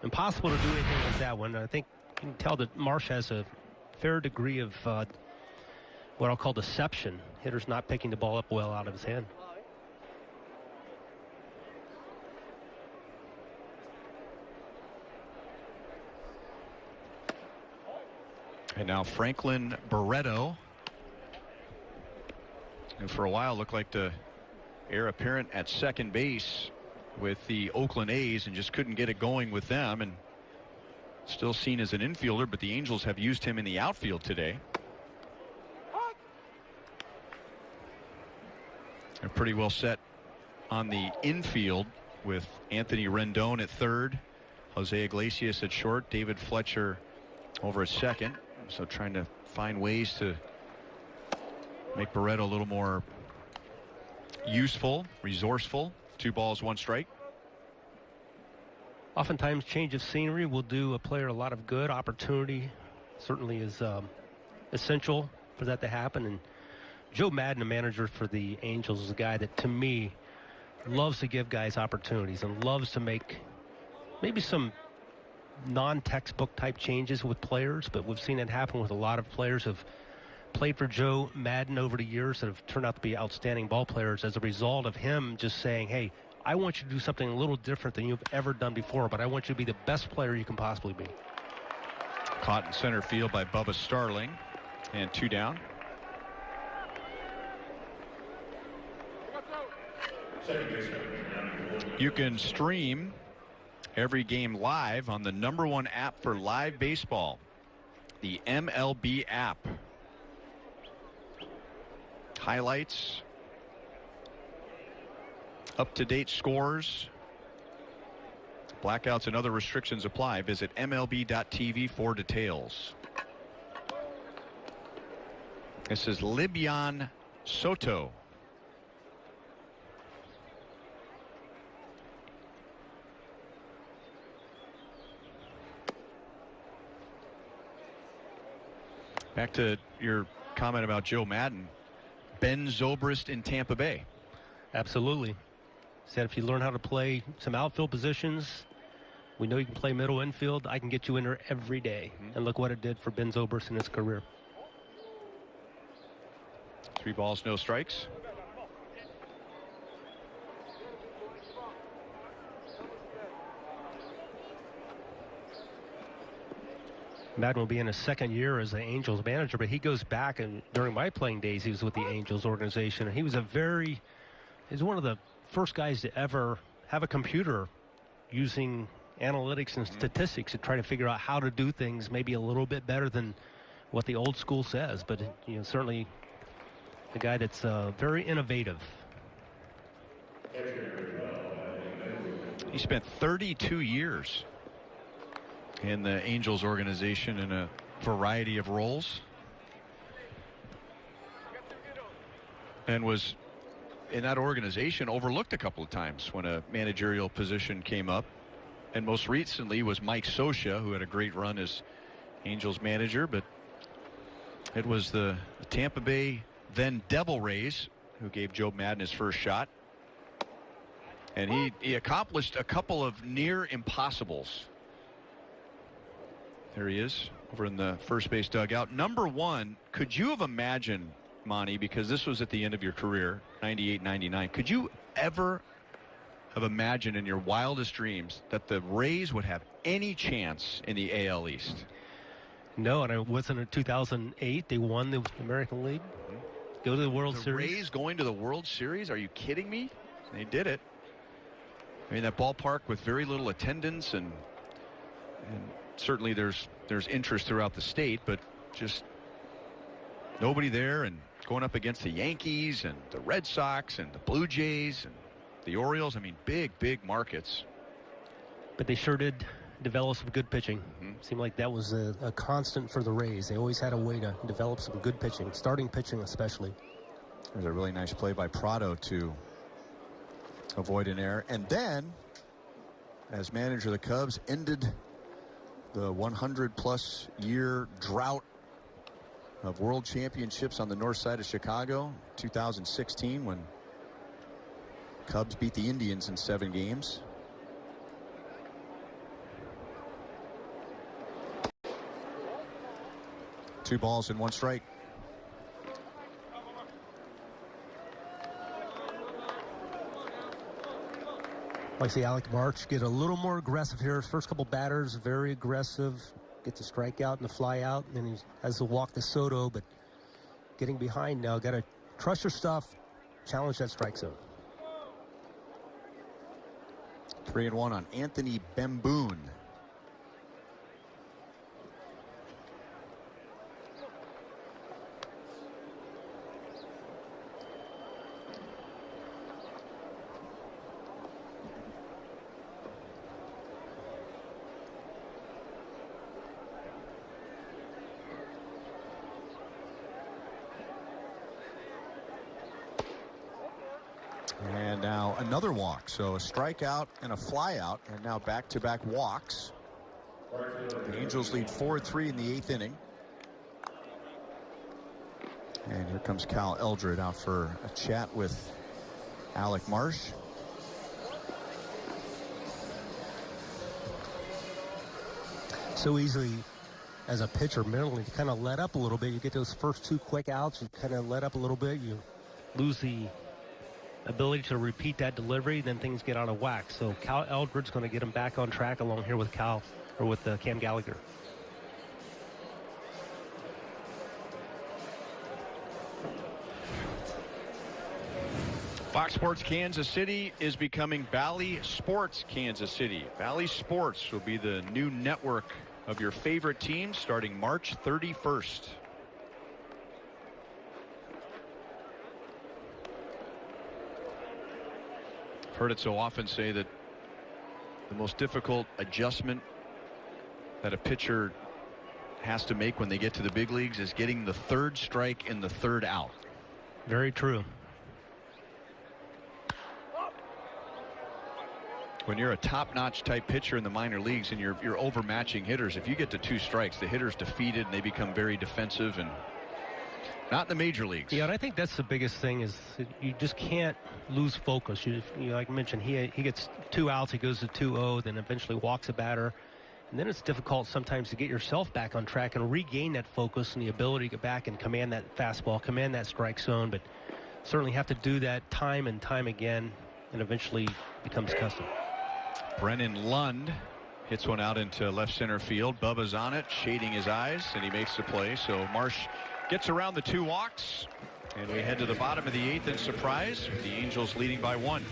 impossible to do anything like that one. I think you can tell that Marsh has a fair degree of what I'll call deception. Hitters not picking the ball up well out of his hand. And now Franklin Barreto, who for a while looked like the heir apparent at second base with the Oakland A's and just couldn't get it going with them, and still seen as an infielder, but the Angels have used him in the outfield today. They're pretty well set on the infield with Anthony Rendon at third, Jose Iglesias at short, David Fletcher over at second. So trying to find ways to make Barreto a little more useful, resourceful. 2 balls, 1 strike. Oftentimes change of scenery will do a player a lot of good. Opportunity certainly is essential for that to happen. And Joe Madden, the manager for the Angels, is a guy that, to me, loves to give guys opportunities and loves to make maybe some non-textbook type changes with players, but we've seen it happen with a lot of players who've played for Joe Madden over the years that have turned out to be outstanding ball players as a result of him just saying, hey, I want you to do something a little different than you've ever done before, but I want you to be the best player you can possibly be. Caught in center field by Bubba Starling, and 2 down. You can stream every game live on the #1 app for live baseball, the MLB app. Highlights, up-to-date scores, blackouts and other restrictions apply. Visit MLB.tv for details. This is Libyan Soto. Back to your comment about Joe Madden. Ben Zobrist in Tampa Bay. Absolutely. Said if you learn how to play some outfield positions, we know you can play middle infield. I can get you in there every day. And look what it did for Ben Zobrist in his career. 3 balls, no strikes. Madden will be in his 2nd year as the Angels manager, but he goes back, and during my playing days, he was with the Angels organization, and he was one of the first guys to ever have a computer using analytics and statistics to try to figure out how to do things maybe a little bit better than what the old school says. But certainly a guy that's very innovative. He spent 32 years in the Angels organization in a variety of roles, and was in that organization overlooked a couple of times when a managerial position came up. And most recently was Mike Scioscia, who had a great run as Angels manager, but it was the Tampa Bay then Devil Rays who gave Joe Madden his first shot, and he accomplished a couple of near impossibles. There he is over in the first base dugout. #1, could you have imagined, Monty, because this was at the end of your career, 98, 99, could you ever have imagined in your wildest dreams that the Rays would have any chance in the AL East? No, and it wasn't in 2008. They won the American League. Go to the World Series. The Rays going to the World Series? Are you kidding me? They did it. I mean, that ballpark with very little attendance, and certainly there's interest throughout the state, but just nobody there, and going up against the Yankees and the Red Sox and the Blue Jays and the Orioles. I mean, big markets. But they sure did develop some good pitching. Seemed like that was a constant for the Rays. They always had a way to develop some good pitching, starting pitching especially. There's a really nice play by Prado to avoid an error. And then, as manager of the Cubs, ended the 100-plus year drought of world championships on the north side of Chicago, 2016, when Cubs beat the Indians in 7 games. 2 balls and 1 strike. I see Alec March get a little more aggressive here. First couple batters, very aggressive. Gets a strikeout and a fly out, and then he has to walk to Soto, but getting behind now. Got to trust your stuff, challenge that strike zone. 3-1 on Anthony Bemboon. And now another walk. So a strikeout and a flyout, and now back-to-back walks. The Angels lead 4-3 in the 8th inning. And here comes Cal Eldred out for a chat with Alec Marsh. So easily, as a pitcher, mentally, to kind of let up a little bit. You get those first 2 quick outs, you kind of let up a little bit. You lose the ability to repeat that delivery, then things get out of whack. So Cal Eldred's going to get him back on track along here with Cam Gallagher. Fox Sports Kansas City is becoming Bally Sports Kansas City. Bally Sports will be the new network of your favorite teams starting March 31st. I've heard it so often say that the most difficult adjustment that a pitcher has to make when they get to the big leagues is getting the 3rd strike in the 3rd out. Very true. When you're a top-notch type pitcher in the minor leagues and you're overmatching hitters, if you get to 2 strikes, the hitter's defeated and they become very defensive, and not in the major leagues. Yeah, and I think that's the biggest thing is you just can't lose focus. You like I mentioned, he gets 2 outs, he goes to 2-0, then eventually walks a batter. And then it's difficult sometimes to get yourself back on track and regain that focus and the ability to get back and command that fastball, command that strike zone. But certainly have to do that time and time again, and eventually becomes custom. Brennan Lund hits one out into left center field. Bubba's on it, shading his eyes, and he makes the play. So Marsh gets around the 2 walks, and we head to the bottom of the 8th in surprise, with the Angels leading by 1.